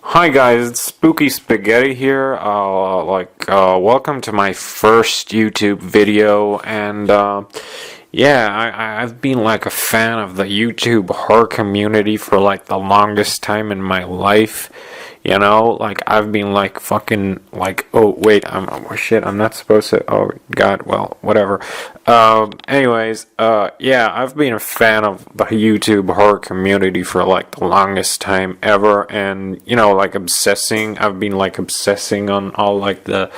Hi guys, it's Spooky Spaghetti here. Welcome to my first YouTube video, and I've been like a fan of the YouTube horror community for like the longest time in my life. You know, like I've been like fucking like oh wait, oh shit, I'm not supposed to. Oh god, well whatever. I've been a fan of the YouTube horror community for like the longest time ever, and I've been like obsessing on all like the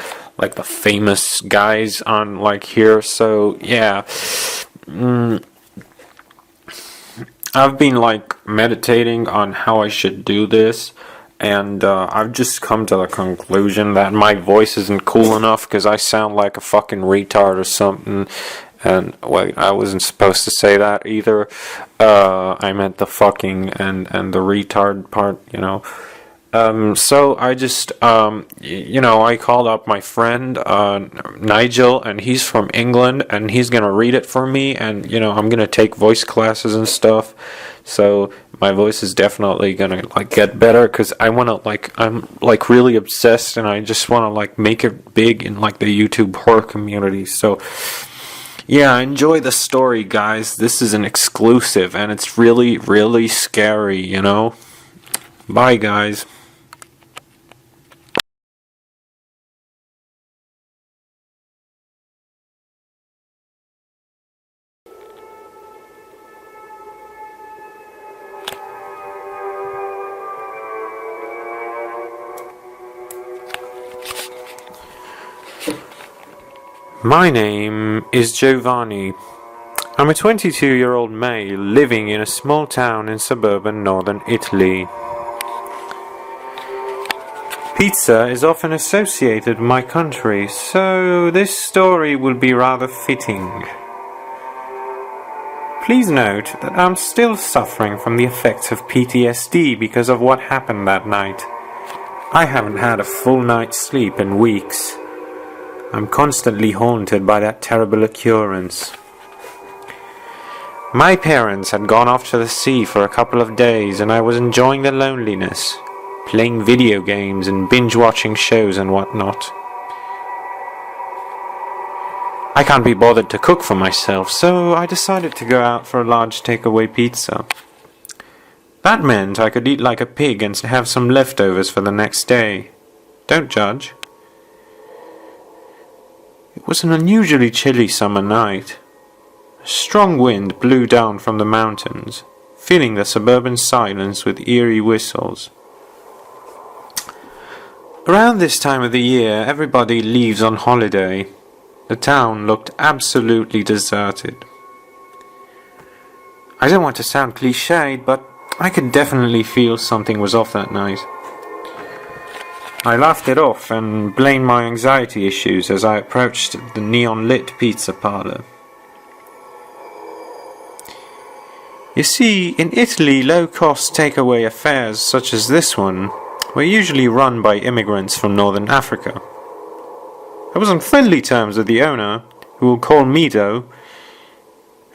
famous guys on like here. So yeah. I've been like meditating on how I should do this, and I've just come to the conclusion that my voice isn't cool enough because I sound like a fucking retard or something. And wait, I wasn't supposed to say that either. I meant the fucking and the retard part, you know. So I just, I called up my friend, Nigel, and he's from England, and he's gonna read it for me, and, I'm gonna take voice classes and stuff, so my voice is definitely gonna, like, get better, because I'm, like, really obsessed, and I just wanna, like, make it big in, like, the YouTube horror community, so, yeah, enjoy the story, guys. This is an exclusive, and it's really, really scary, you know? Bye, guys. My name is Giovanni. I'm a 22-year-old male living in a small town in suburban northern Italy. Pizza is often associated with my country, so this story will be rather fitting. Please note that I'm still suffering from the effects of PTSD because of what happened that night. I haven't had a full night's sleep in weeks. I'm constantly haunted by that terrible occurrence. My parents had gone off to the sea for a couple of days, and I was enjoying the loneliness, playing video games and binge-watching shows and whatnot. I can't be bothered to cook for myself, so I decided to go out for a large takeaway pizza. That meant I could eat like a pig and have some leftovers for the next day. Don't judge. It was an unusually chilly summer night. A strong wind blew down from the mountains, filling the suburban silence with eerie whistles. Around this time of the year, everybody leaves on holiday. The town looked absolutely deserted. I don't want to sound cliched, but I could definitely feel something was off that night. I laughed it off and blamed my anxiety issues as I approached the neon-lit pizza parlor. You see, in Italy, low-cost takeaway affairs such as this one were usually run by immigrants from northern Africa. I was on friendly terms with the owner, who we'll call Mido,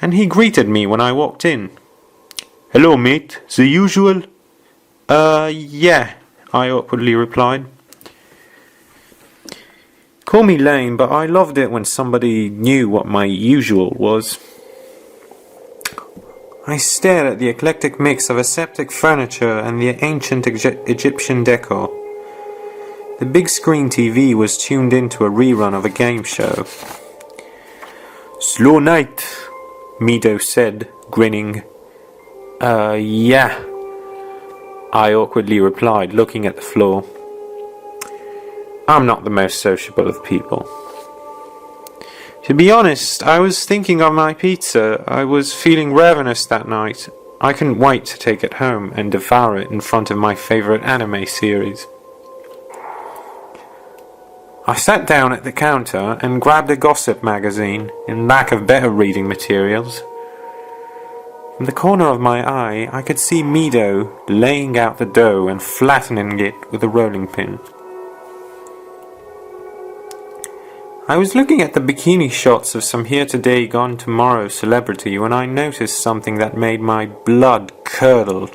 and he greeted me when I walked in. "Hello, mate. The usual?" Yeah, I awkwardly replied. Call me lame, but I loved it when somebody knew what my usual was. I stared at the eclectic mix of aseptic furniture and the ancient Egyptian decor. The big screen TV was tuned into a rerun of a game show. "Slow night," Mido said, grinning. Yeah," I awkwardly replied, looking at the floor. I'm not the most sociable of people. To be honest, I was thinking of my pizza. I was feeling ravenous that night. I couldn't wait to take it home and devour it in front of my favorite anime series. I sat down at the counter and grabbed a gossip magazine in lack of better reading materials. From the corner of my eye, I could see Mido laying out the dough and flattening it with a rolling pin. I was looking at the bikini shots of some here today gone tomorrow celebrity when I noticed something that made my blood curdle.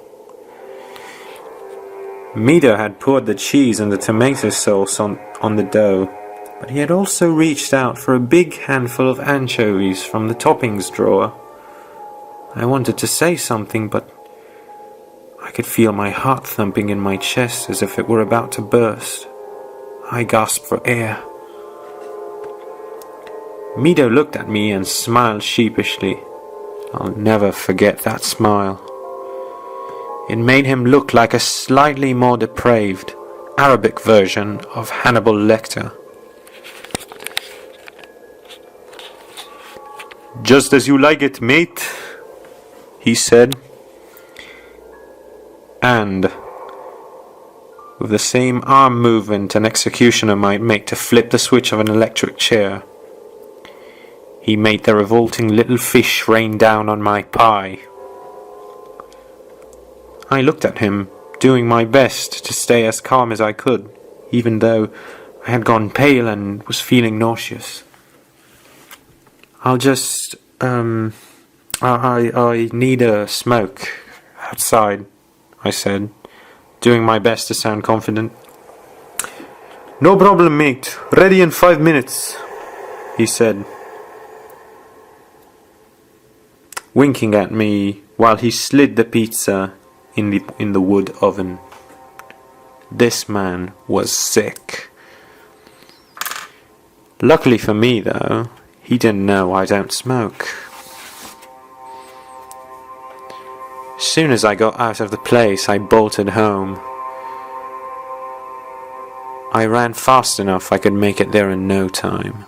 Mido had poured the cheese and the tomato sauce on the dough, but he had also reached out for a big handful of anchovies from the toppings drawer. I wanted to say something, but I could feel my heart thumping in my chest as if it were about to burst. I gasped for air. Mido looked at me and smiled sheepishly. I'll never forget that smile. It made him look like a slightly more depraved Arabic version of Hannibal Lecter. "Just as you like it, mate," he said. And, with the same arm movement an executioner might make to flip the switch of an electric chair, he made the revolting little fish rain down on my pie. I looked at him, doing my best to stay as calm as I could, even though I had gone pale and was feeling nauseous. "I'll just, I need a smoke outside," I said, doing my best to sound confident. "No problem, mate. Ready in 5 minutes," he said, winking at me while he slid the pizza in the wood oven. This man was sick. Luckily for me, though, he didn't know I don't smoke. As soon as I got out of the place, I bolted home. I ran fast enough I could make it there in no time.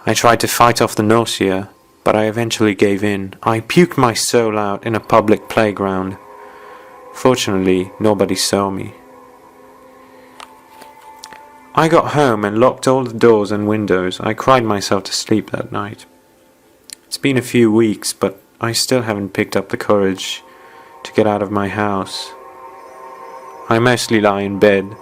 I tried to fight off the nausea, but I eventually gave in. I puked my soul out in a public playground. Fortunately, nobody saw me. I got home and locked all the doors and windows. I cried myself to sleep that night. It's been a few weeks, but I still haven't picked up the courage to get out of my house. I mostly lie in bed,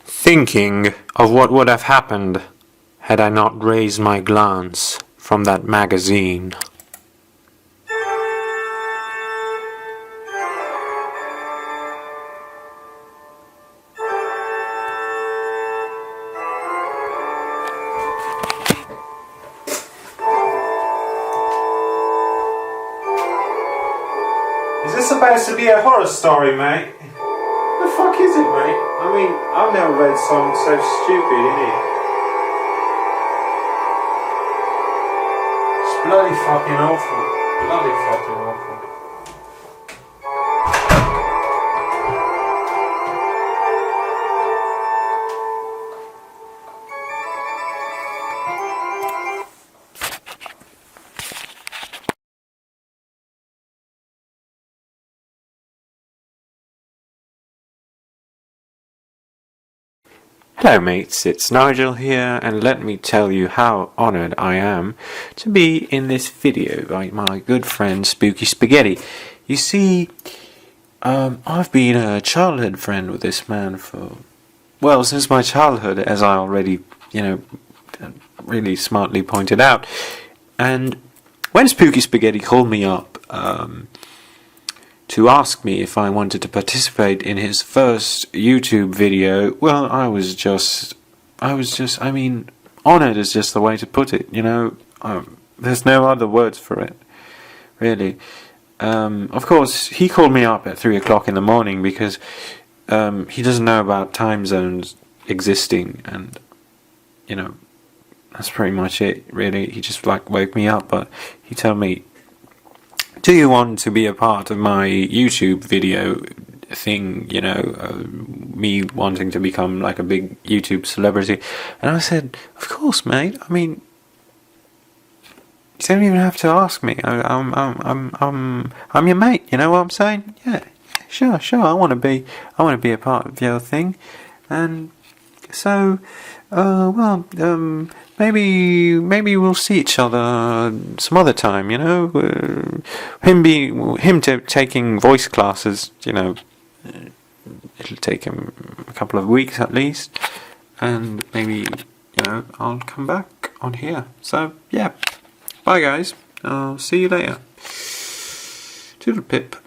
thinking of what would have happened had I not raised my glance from that magazine. Is this supposed to be a horror story, mate? The fuck is it, mate? I mean, I've never read something so stupid, innit? It's bloody fucking awful. Bloody fucking awful. Hello mates, it's Nigel here, and let me tell you how honoured I am to be in this video by my good friend Spooky Spaghetti. You see, I've been a childhood friend with this man for, well, since my childhood, as I already, really smartly pointed out. And when Spooky Spaghetti called me up, to ask me if I wanted to participate in his first YouTube video, well, I was just, honoured is just the way to put it, there's no other words for it, really. Of course, he called me up at 3 o'clock in the morning because he doesn't know about time zones existing, and, that's pretty much it, really. He just, woke me up, but he told me, "Do you want to be a part of my YouTube video thing, me wanting to become a big YouTube celebrity?" And I said, "Of course, mate. I mean, you don't even have to ask me. I'm your mate. You know what I'm saying? Yeah, sure. I want to be a part of your thing." And so, maybe we'll see each other some other time, him taking voice classes, it'll take him a couple of weeks at least, and maybe, I'll come back on here. So, yeah, bye guys. See you later. Toodle pip.